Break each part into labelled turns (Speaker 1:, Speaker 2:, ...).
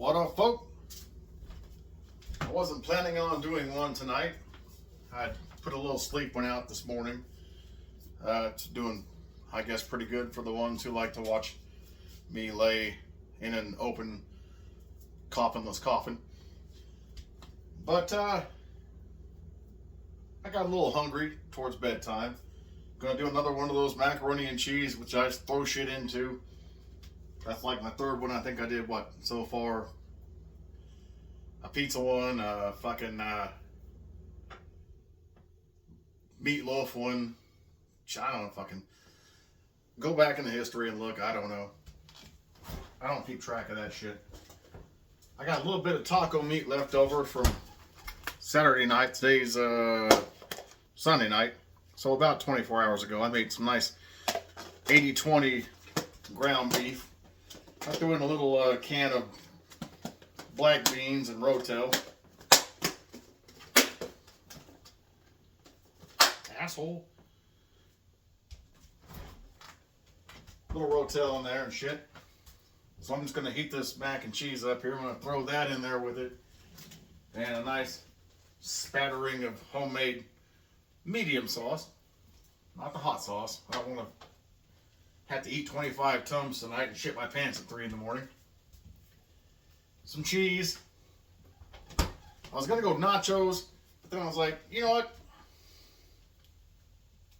Speaker 1: What up, folk? I wasn't planning on doing one tonight. I put a little sleep one out this morning. It's doing, I guess, pretty good for the ones who like to watch me lay in an open, coffinless coffin. But I got a little hungry towards bedtime. Gonna do another one of those macaroni and cheese, which I just throw shit into. That's like my third one. I think I did what so far? A pizza one, a fucking meatloaf one. I don't know, fucking go back in the history and look. I don't know. I don't keep track of that shit. I got a little bit of taco meat left over from Saturday night. Today's Sunday night. So about 24 hours ago, I made some nice 80-20 ground beef. I threw in a little can of black beans and rotel. Asshole. Little rotel in there and shit. So I'm just going to heat this mac and cheese up here. I'm going to throw that in there with it. And a nice spattering of homemade medium sauce. Not the hot sauce. I don't want to have to eat 25 Tums tonight and shit my pants at 3 in the morning. Some cheese. I was going to go nachos, but then I was like, you know what?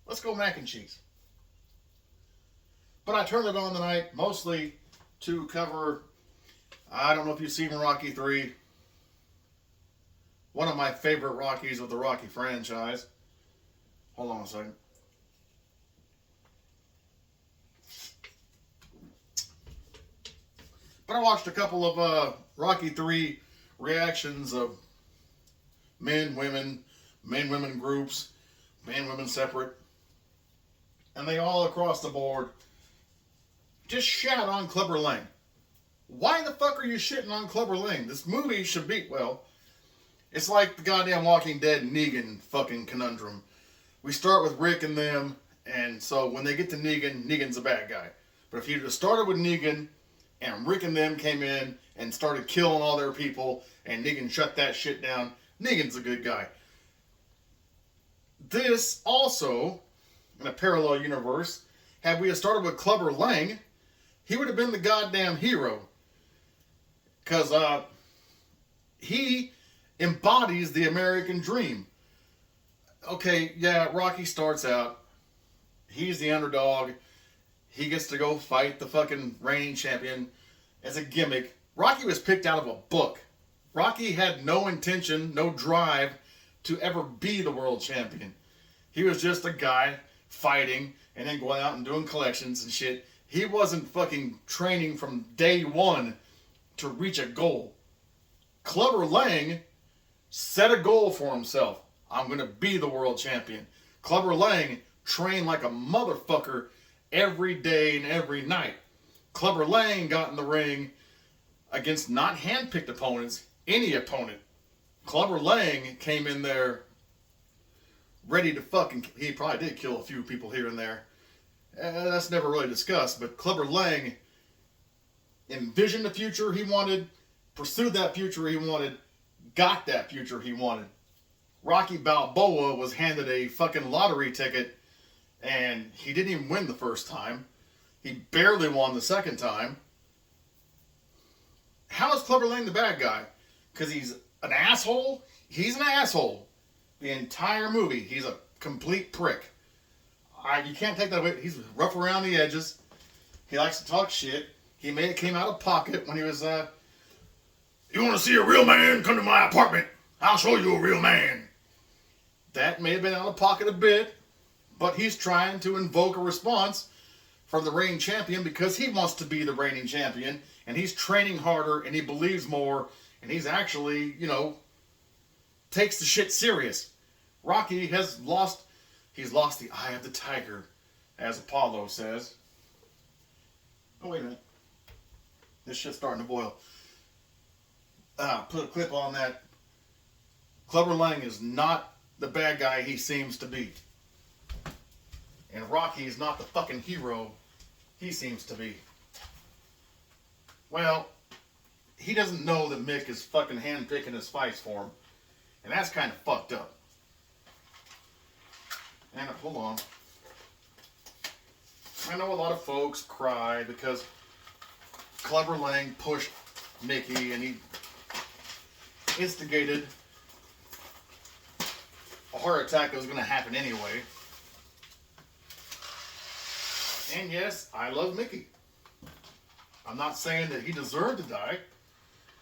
Speaker 1: Let's go mac and cheese. But I turned it on tonight mostly to cover, I don't know if you've seen Rocky 3. One of my favorite Rockies of the Rocky franchise. Hold on a second. But I watched a couple of Rocky 3 reactions of men, women groups, men, women separate. And they all across the board just shat on Clubber Lang. Why the fuck are you shitting on Clubber Lang? This movie should be, well, it's like the goddamn Walking Dead Negan fucking conundrum. We start with Rick and them, and so when they get to Negan, Negan's a bad guy. But if you'd have started with Negan, and Rick and them came in and started killing all their people, and Negan shut that shit down, Negan's a good guy. This also, in a parallel universe, had we have started with Clubber Lang, he would have been the goddamn hero. Because he embodies the American dream. Okay, yeah, Rocky starts out, he's the underdog, he gets to go fight the fucking reigning champion as a gimmick. Rocky was picked out of a book. Rocky had no intention, no drive to ever be the world champion. He was just a guy fighting and then going out and doing collections and shit. He wasn't fucking training from day one to reach a goal. Clubber Lang set a goal for himself. I'm going to be the world champion. Clubber Lang trained like a motherfucker every day and every night. Clubber Lang got in the ring against not hand-picked opponents, any opponent. Clubber Lang came in there ready to fucking... He probably did kill a few people here and there. That's never really discussed, but Clubber Lang envisioned the future he wanted, pursued that future he wanted, got that future he wanted. Rocky Balboa was handed a fucking lottery ticket, and he didn't even win the first time. He barely won the second time. How is Clubber Lang the bad guy? Because he's an asshole? He's an asshole. The entire movie, he's a complete prick. You can't take that away. He's rough around the edges. He likes to talk shit. He may have came out of pocket when he was, you want to see a real man? Come to my apartment. I'll show you a real man. That may have been out of pocket a bit, but he's trying to invoke a response from the reigning champion because he wants to be the reigning champion, and he's training harder, and he believes more, and he's actually, takes the shit serious. Rocky has lost, he's lost the eye of the tiger, as Apollo says. Oh, wait a minute. This shit's starting to boil. Put a clip on that. Clubber Lang is not the bad guy he seems to be. And Rocky is not the fucking hero he seems to be. Well, he doesn't know that Mick is fucking handpicking his fights for him. And that's kind of fucked up. And hold on. I know a lot of folks cry because Clubber Lang pushed Mickey and he instigated a heart attack that was going to happen anyway. And yes, I love Mickey. I'm not saying that he deserved to die.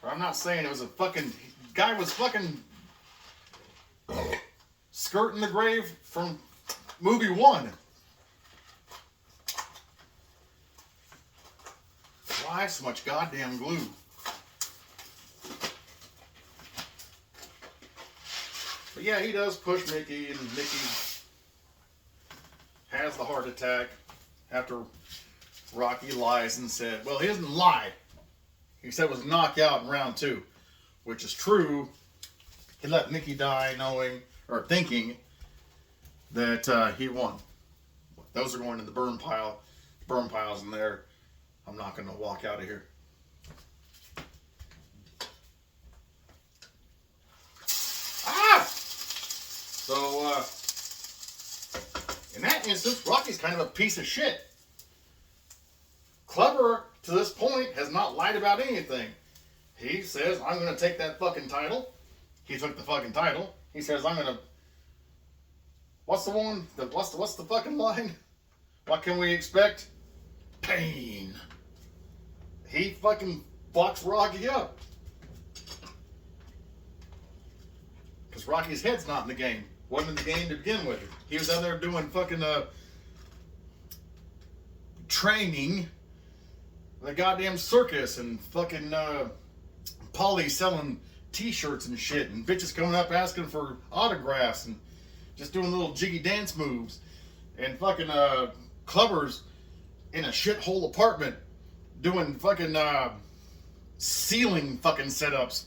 Speaker 1: Or I'm not saying it was a fucking... Guy was fucking skirting the grave from movie 1. Why so much goddamn glue? But yeah, he does push Mickey, and Mickey has the heart attack after Rocky lies and said, well, he doesn't lie. He said it was a knockout in round 2, which is true. He let Mickey die knowing, or thinking, that he won. Those are going in the burn pile. Burn pile's in there. I'm not going to walk out of here. So, in that instance, Rocky's kind of a piece of shit. Clubber, to this point, has not lied about anything. He says, I'm going to take that fucking title. He took the fucking title. He says, I'm going to... What's the one? What's the fucking line? What can we expect? Pain. He fucking fucks Rocky up. Because Rocky's head's not in the game. Wasn't in the game to begin with. He was out there doing fucking training the goddamn circus and fucking Polly selling t-shirts and shit and bitches coming up asking for autographs and just doing little jiggy dance moves and fucking Clubber's in a shithole apartment doing fucking ceiling fucking setups.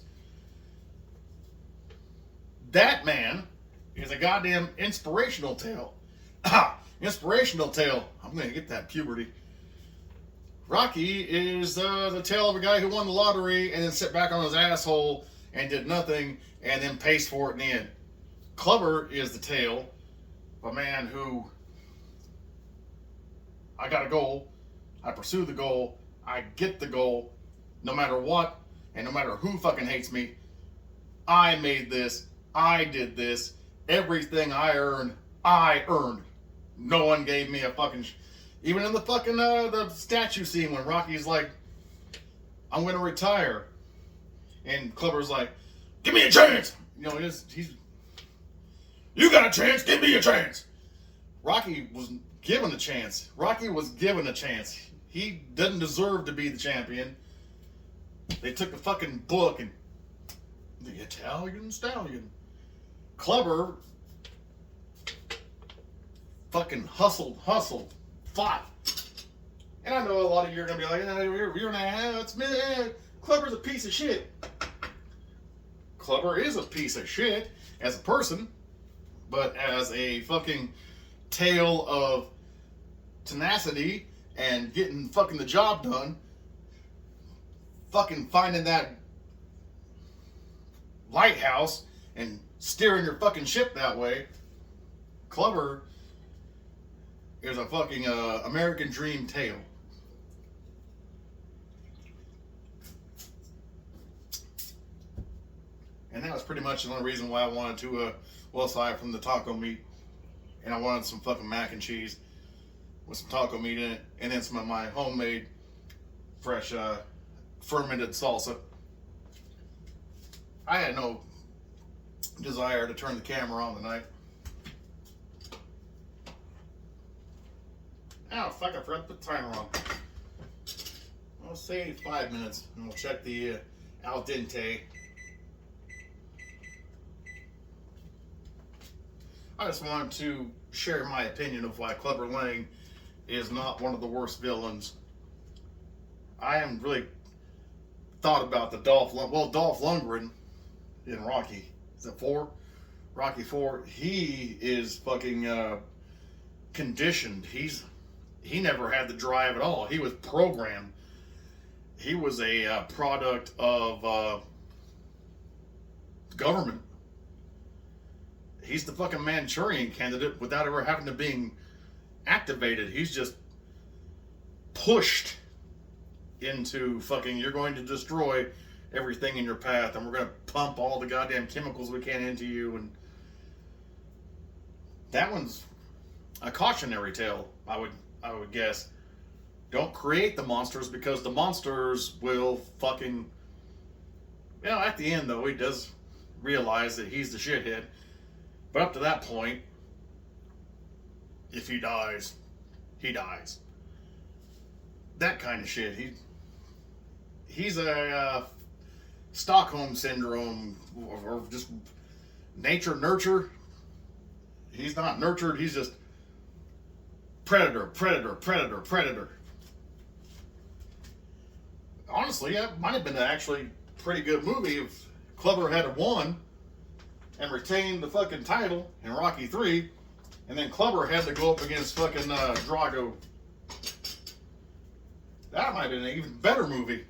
Speaker 1: That man is a goddamn inspirational tale. Inspirational tale. I'm gonna get that puberty. Rocky is the tale of a guy who won the lottery and then sat back on his asshole and did nothing and then pays for it in the end. Clubber is the tale of a man who, I got a goal, I pursue the goal, I get the goal, no matter what, and no matter who fucking hates me. I made this, I did this, everything I earned. No one gave me a fucking... Even in the fucking the statue scene when Rocky's like, I'm gonna retire, and Clubber's like, give me a chance. You know, he's you got a chance, give me a chance. Rocky was given a chance. Rocky was given a chance. He doesn't deserve to be the champion. They took the fucking book and the Italian Stallion. Clubber fucking hustled, fought. And I know a lot of you are going to be like, you're an ass, man. Clubber's a piece of shit. Clubber is a piece of shit as a person, but as a fucking tale of tenacity and getting fucking the job done, fucking finding that lighthouse and steering your fucking ship that way, Clubber is a fucking American dream tale. And that was pretty much the only reason why I wanted to, well, aside from the taco meat, and I wanted some fucking mac and cheese with some taco meat in it, and then some of my homemade, fresh, fermented salsa. I had no desire to turn the camera on tonight. Oh, fuck, I forgot to put the timer on. I'll say 5 minutes, and we'll check the al dente. I just wanted to share my opinion of why Clubber Lang is not one of the worst villains. I haven't really thought about the Dolph Lundgren in Rocky. Is it 4? Rocky 4. He is fucking conditioned. He never had the drive at all. He was programmed. he was a product of government. He's the fucking Manchurian candidate without ever having to being activated. He's just pushed into fucking, you're going to destroy everything in your path, and we're going to pump all the goddamn chemicals we can into you. And that one's a cautionary tale, I would guess. Don't create the monsters, because the monsters will fucking, at the end though, he does realize that he's the shithead. But up to that point, if he dies, he dies. That kind of shit. He's a Stockholm syndrome, or just nature nurture. He's not nurtured. He's just predator, predator, predator, predator. Honestly, that might have been an actually pretty good movie if Clubber had won and retained the fucking title in Rocky 3, and then Clubber had to go up against fucking Drago. That might have been an even better movie.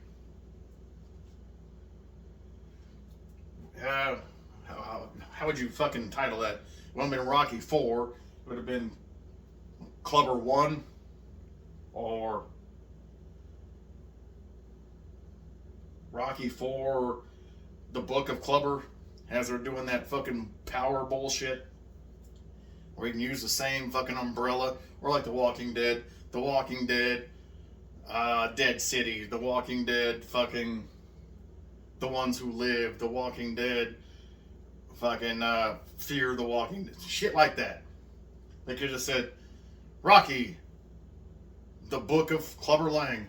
Speaker 1: How would you fucking title that? It wouldn't have been Rocky 4. It would have been Clubber 1, or Rocky 4, The Book of Clubber, as they're doing that fucking power bullshit, where you can use the same fucking umbrella, or like The Walking Dead, Dead City, The Walking Dead, fucking The Ones Who Live, The Walking Dead, fucking Fear the Walking Dead, shit like that. They could have just said, Rocky, The Book of Clubber Lang,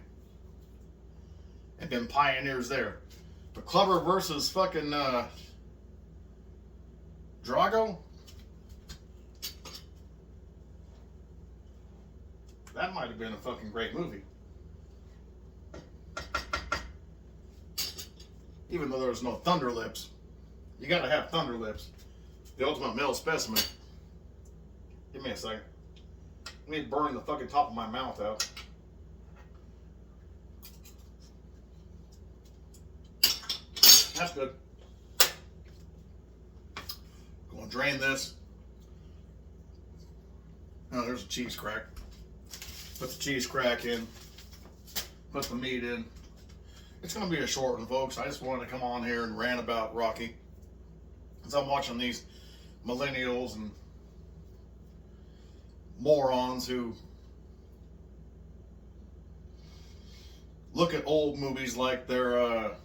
Speaker 1: and been pioneers there. But Clubber versus fucking Drago, that might have been a fucking great movie. Even though there's no Thunder Lips. You gotta have Thunder Lips. The ultimate male specimen. Give me a second. Let me burn the fucking top of my mouth out. That's good. Gonna drain this. Oh, there's a cheese crack. Put the cheese crack in. Put the meat in. It's going to be a short one, folks. I just wanted to come on here and rant about Rocky. As I'm watching these millennials and morons who look at old movies like they're a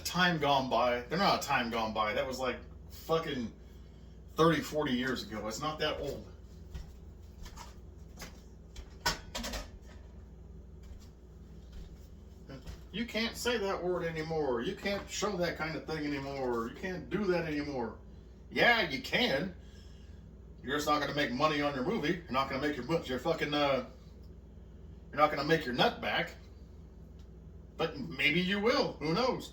Speaker 1: time gone by. They're not a time gone by. That was like fucking 30, 40 years ago. It's not that old. You can't say that word anymore. You can't show that kind of thing anymore. You can't do that anymore. Yeah, you can. You're just not going to make money on your movie. You're not going to make your fucking you're not going to make your nut back. But maybe you will. Who knows?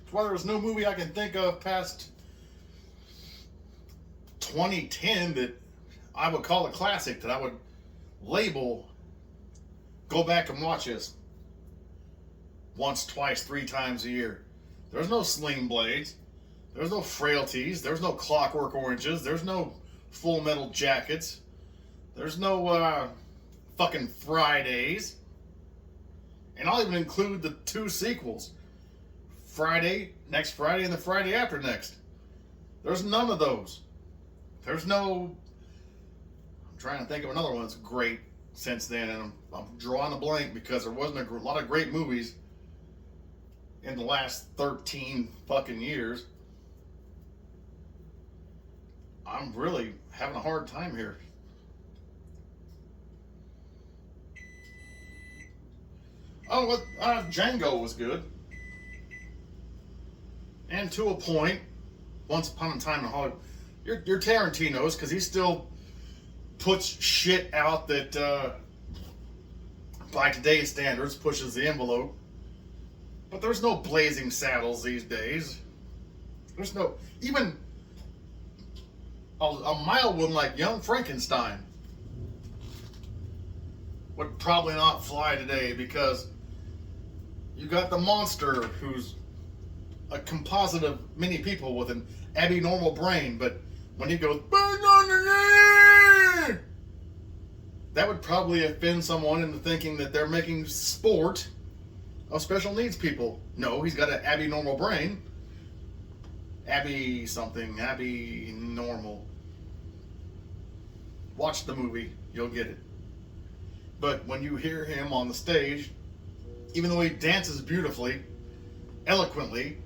Speaker 1: That's why there's no movie I can think of past 2010 that I would call a classic, that I would label, go back and watch this once, twice, 3 times a year. There's no Sling Blades. There's no Frailties. There's no Clockwork Oranges. There's no Full Metal Jackets. There's no fucking Fridays. And I'll even include the 2 sequels. Next Friday, and the Friday after next. There's none of those. There's no... I'm trying to think of another one that's great since then, and I'm drawing a blank because there wasn't a lot of great movies in the last 13 fucking years. I'm really having a hard time here. Oh, Django was good. And to a point, Once Upon a Time in Hollywood. Your Tarantino's, because he still puts shit out that, by today's standards, pushes the envelope. But there's no Blazing Saddles these days. There's no... Even A mild one like Young Frankenstein would probably not fly today because you got the monster who's a composite of many people with an abnormal brain, but when he goes, that would probably offend someone into thinking that they're making sport of special needs people. No, he's got an abnormal brain. Abby something, Abby normal. Watch the movie, you'll get it. But when you hear him on the stage, even though he dances beautifully, eloquently,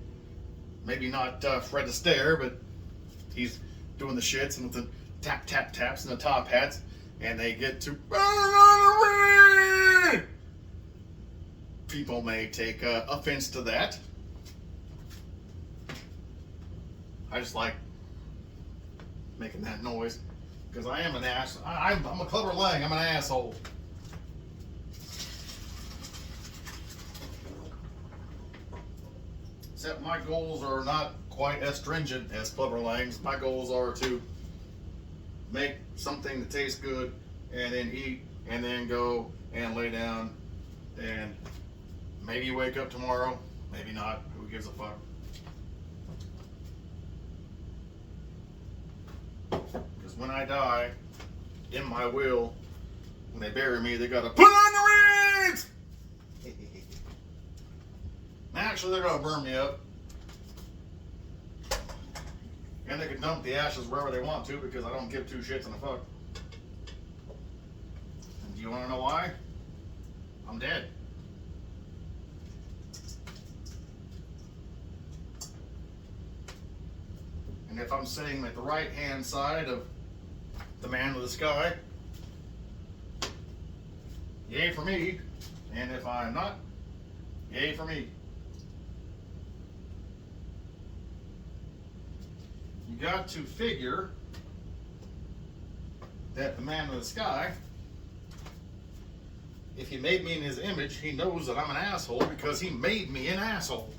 Speaker 1: maybe not Fred Astaire, but he's doing the shits and with the tap tap taps and the top hats, and they get to people may take offense to that. I just like making that noise because I am an ass. I'm a Clubber Lang. I'm an asshole. Except my goals are not quite as stringent as Clubber Lang's. My goals are to make something that tastes good and then eat and then go and lay down and maybe wake up tomorrow, maybe not. Who gives a fuck? Because when I die, in my will, when they bury me, they gotta put on the rings! Actually, they're gonna burn me up. And they can dump the ashes wherever they want to because I don't give two shits in a fuck. And do you wanna know why? I'm dead. And if I'm sitting at the right hand side of the man of the sky, yay for me. And if I'm not, yay for me. You got to figure that the man of the sky, if he made me in his image, he knows that I'm an asshole because he made me an asshole.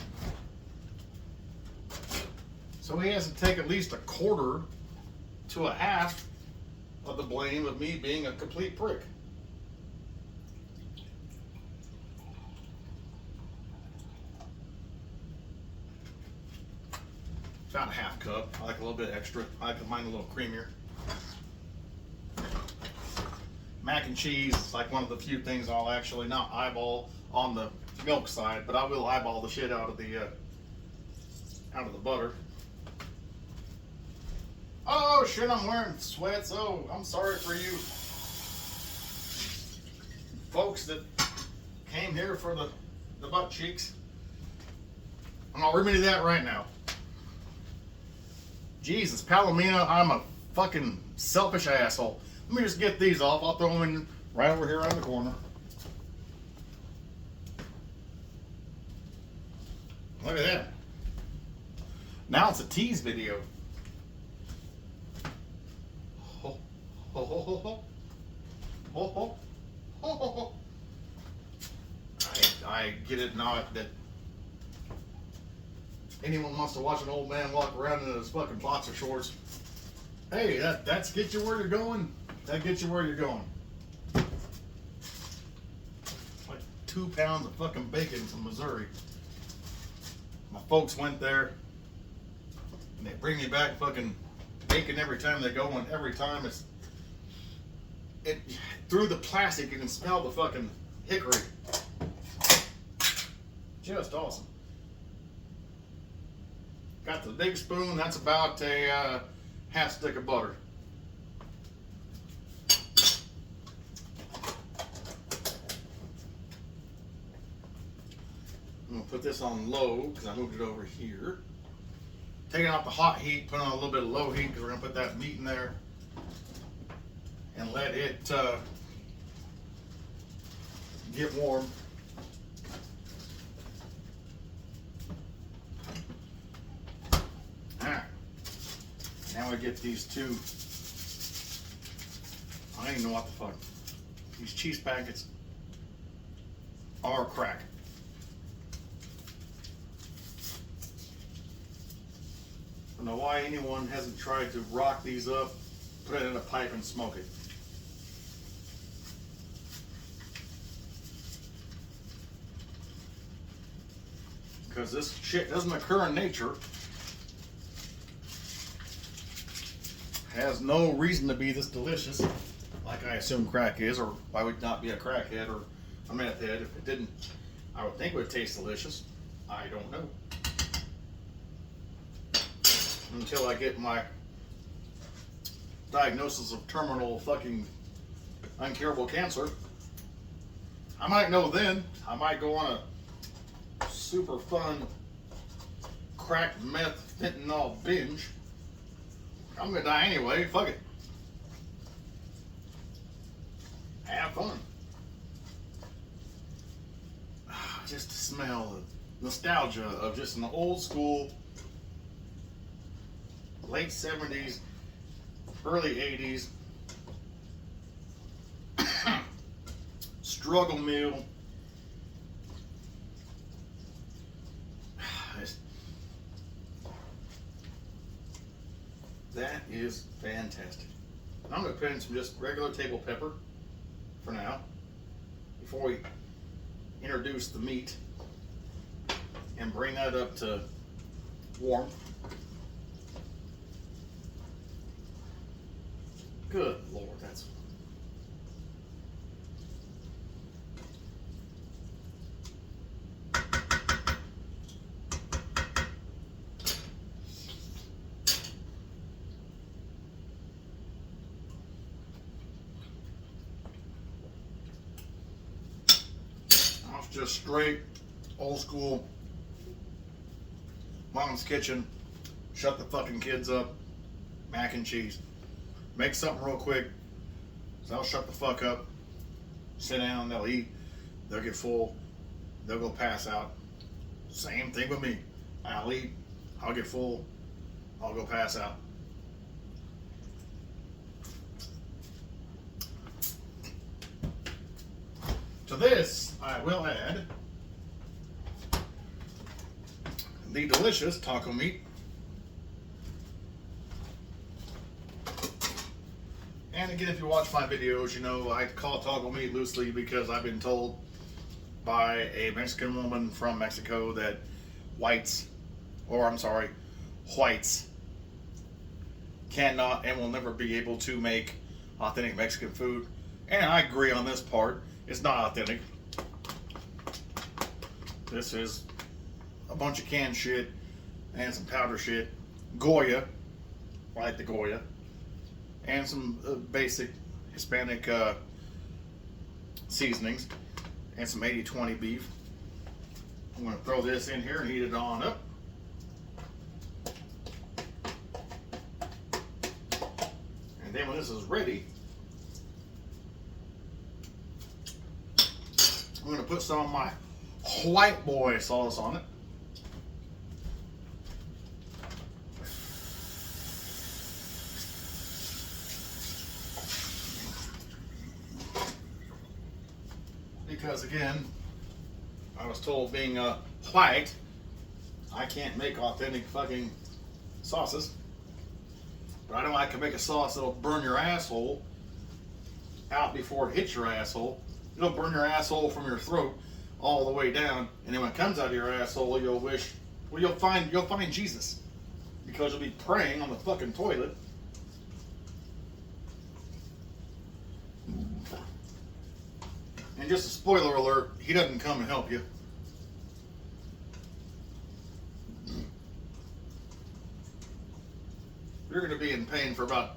Speaker 1: So he has to take at least a quarter to a half of the blame of me being a complete prick. About a half cup. I like a little bit extra. I like mine a little creamier. Mac and cheese is like one of the few things I'll actually not eyeball on the milk side, but I will eyeball the shit out of the butter. Oh shit, I'm wearing sweats. Oh, I'm sorry for you folks that came here for the butt cheeks. I'm gonna remedy that right now. Jesus, Palomino, I'm a fucking selfish asshole. Let me just get these off. I'll throw them in right over here on the corner. Look at that. Now it's a tease video. Ho, ho, ho, ho, ho. Ho, ho, ho, ho, ho. I get it now that anyone wants to watch an old man walk around in his fucking boxer shorts. Hey, that's get you where you're going. That gets you where you're going. Like 2 pounds of fucking bacon from Missouri. My folks went there, and they bring me back fucking bacon every time they go, and every time it through the plastic you can smell the fucking hickory. Just awesome. Got the big spoon. That's about a half stick of butter. I'm gonna put this on low because I moved it over here. Taking off the hot heat, put on a little bit of low heat because we're gonna put that meat in there and let it get warm. Alright, now we get these two. I don't even know what the fuck. These cheese packets are crack. know why anyone hasn't tried to rock these up, put it in a pipe and smoke it. Because this shit doesn't occur in nature. Has no reason to be this delicious, like I assume crack is, or why would not be a crackhead or a meth head if it didn't? I would think it would taste delicious. I don't know. Until I get my diagnosis of terminal fucking uncurable cancer. I might know then. I might go on a super fun crack meth fentanyl binge. I'm gonna die anyway, fuck it. Have fun. Just to smell the nostalgia of just an old school, late 70s, early 80s struggle meal. That is fantastic. I'm going to put in some just regular table pepper for now, before we introduce the meat and bring that up to warm. Good Lord, that's... Just straight, old school, mom's kitchen, shut the fucking kids up, mac and cheese. Make something real quick, so they'll shut the fuck up, sit down, they'll eat, they'll get full, they'll go pass out. Same thing with me. I'll eat, I'll get full, I'll go pass out. To this, I will add the delicious taco meat. And again, if you watch my videos, you know I call taco meat loosely because I've been told by a Mexican woman from Mexico that whites cannot and will never be able to make authentic Mexican food. And I agree on this part. It's not authentic. This is a bunch of canned shit and some powder shit. Goya, I like the Goya, and some basic Hispanic seasonings, and some 80-20 beef. I'm going to throw this in here and heat it on up. And then when this is ready, I'm going to put some of my white boy sauce on it. Because again, I was told being white, I can't make authentic fucking sauces. But I know I can make a sauce that'll burn your asshole out before it hits your asshole. It'll burn your asshole from your throat all the way down, and then when it comes out of your asshole, you'll find Jesus, because you'll be praying on the fucking toilet. And just a spoiler alert, he doesn't come and help you. You're going to be in pain for about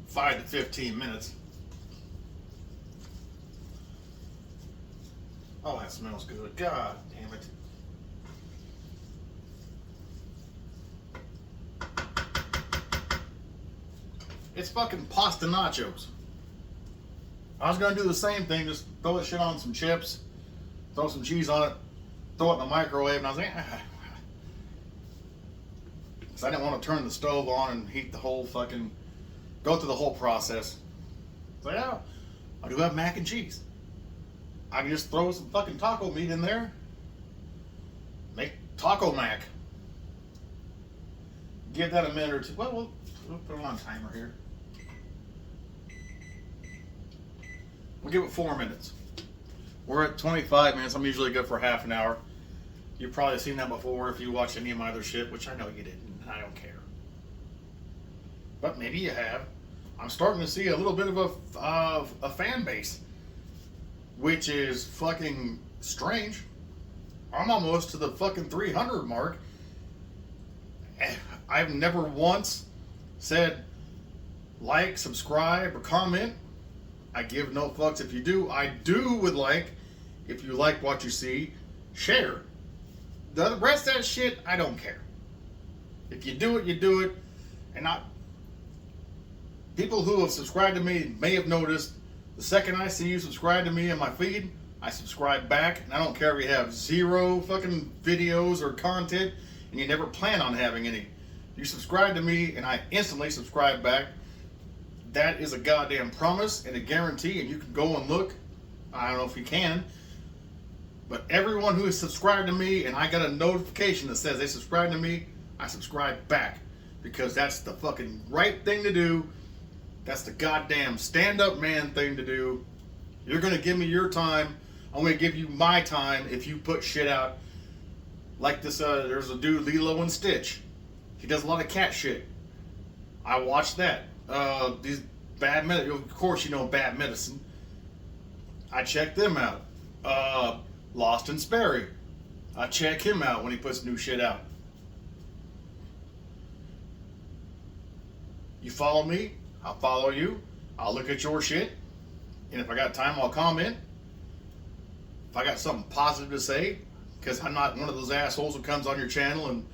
Speaker 1: 5 to 15 minutes. Oh, that smells good. God damn it. It's fucking pasta nachos. I was going to do the same thing, just throw this shit on some chips, throw some cheese on it, throw it in the microwave, and I was like, because I didn't want to turn the stove on and heat the whole fucking, go through the whole process. So yeah, I do have mac and cheese. I can just throw some fucking taco meat in there, make taco mac. give that a minute or two. Well, we'll put it on timer here. We'll give it 4 minutes. We're at 25 minutes. I'm usually good for half an hour. You've probably seen that before if you watch any of my other shit, which I know you didn't. I don't care. But maybe you have. I'm starting to see a little bit of a fan base, which is fucking strange. I'm almost to the fucking 300 mark. I've never once said like, subscribe, or comment. I give no fucks if you do. I do would like, if you like what you see, share. The rest of that shit, I don't care. If you do it, you do it. And not people who have subscribed to me may have noticed the second I see you subscribe to me in my feed, I subscribe back. And I don't care if you have 0 fucking videos or content and you never plan on having any. You subscribe to me and I instantly subscribe back. That is a goddamn promise and a guarantee, and you can go and look. I don't know if you can, but everyone who has subscribed to me and I got a notification that says they subscribed to me, I subscribe back, because that's the fucking right thing to do. That's the goddamn stand-up man thing to do. You're gonna give me your time, I'm gonna give you my time if you put shit out. Like this, there's a dude, Lilo and Stitch. He does a lot of cat shit. I watched that. These bad medicine, of course you know Bad Medicine. I check them out. Lost and Sperry. I check him out when he puts new shit out. You follow me, I'll follow you. I'll look at your shit. And if I got time, I'll comment. If I got something positive to say, because I'm not one of those assholes who comes on your channel and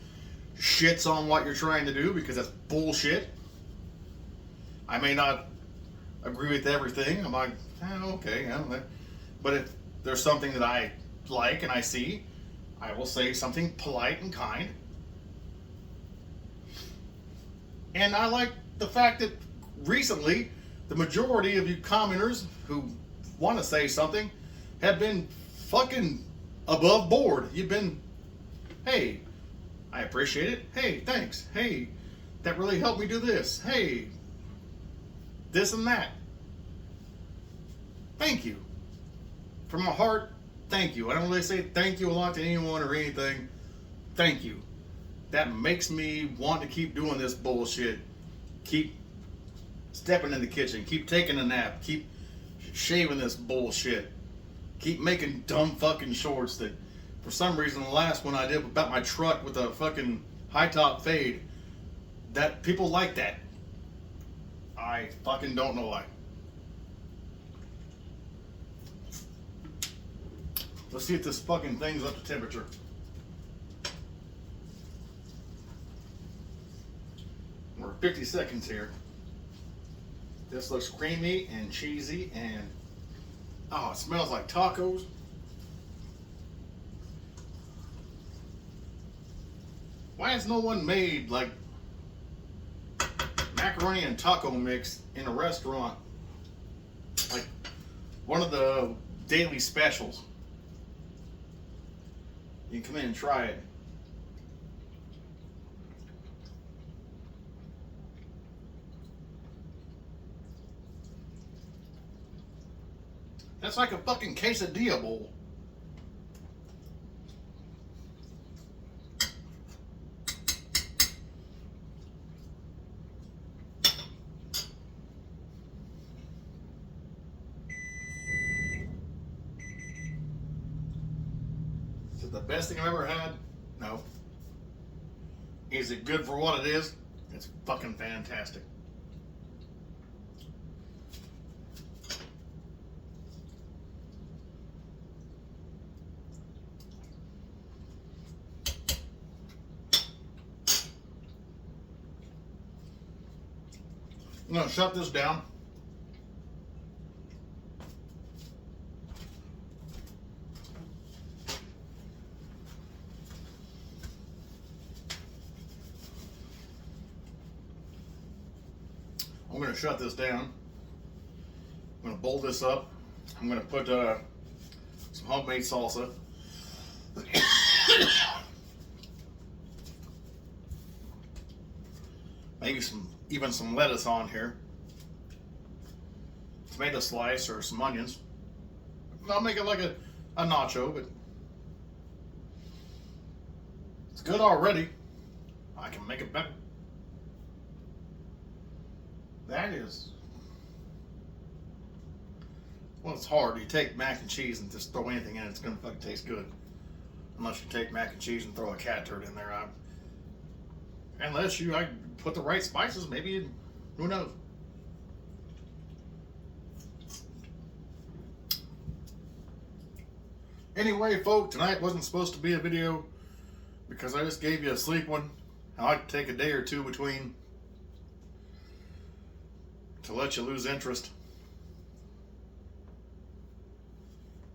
Speaker 1: shits on what you're trying to do, because that's bullshit. I may not agree with everything. I'm like, okay, I don't know. But if there's something that I like and I see, I will say something polite and kind. And I like the fact that recently, the majority of you commenters who want to say something have been fucking above board. You've been, hey, I appreciate it. Hey, thanks. Hey, that really helped me do this. Hey, this and that. Thank you. From my heart, thank you. I don't really say thank you a lot to anyone or anything. Thank you. That makes me want to keep doing this bullshit. Keep stepping in the kitchen. Keep taking a nap. Keep shaving this bullshit. Keep making dumb fucking shorts that, for some reason, the last one I did about my truck with a fucking high top fade, that people like that. I fucking don't know why. Let's see if this fucking thing's up to temperature. We're 50 seconds here. This looks creamy and cheesy and oh, it smells like tacos. Why has no one made like macaroni and taco mix in a restaurant? Like one of the daily specials. You can come in and try it. That's like a fucking quesadilla bowl. Is it the best thing I've ever had? No. Is it good for what it is? It's fucking fantastic. I'm going to shut this down. I'm going to shut this down. I'm going to bowl this up. I'm going to put some homemade salsa. Maybe even some lettuce on here. Tomato slice or some onions. I'll make it like a nacho, but it's good already. I can make it better. That is, well, it's hard. You take mac and cheese and just throw anything in it, it's gonna fucking taste good. Unless you take mac and cheese and throw a cat turd in there. Unless I put the right spices, maybe, who knows. Anyway, folks, tonight wasn't supposed to be a video because I just gave you a sleep one. I like to take a day or two between to let you lose interest.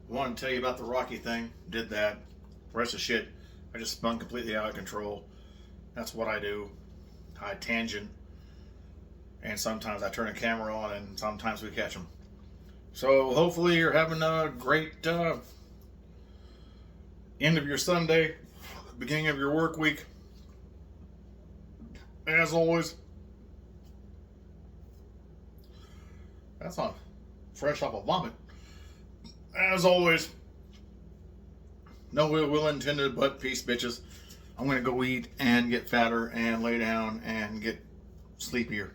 Speaker 1: I wanted to tell you about the Rocky thing. Did that. The rest of shit, I just spun completely out of control. That's what I do. I tangent. And sometimes I turn a camera on and sometimes we catch them. So hopefully you're having a great end of your Sunday, beginning of your work week. As always, that's not fresh off a vomit. As always, no ill will intended, but peace, bitches. I'm gonna go eat and get fatter and lay down and get sleepier.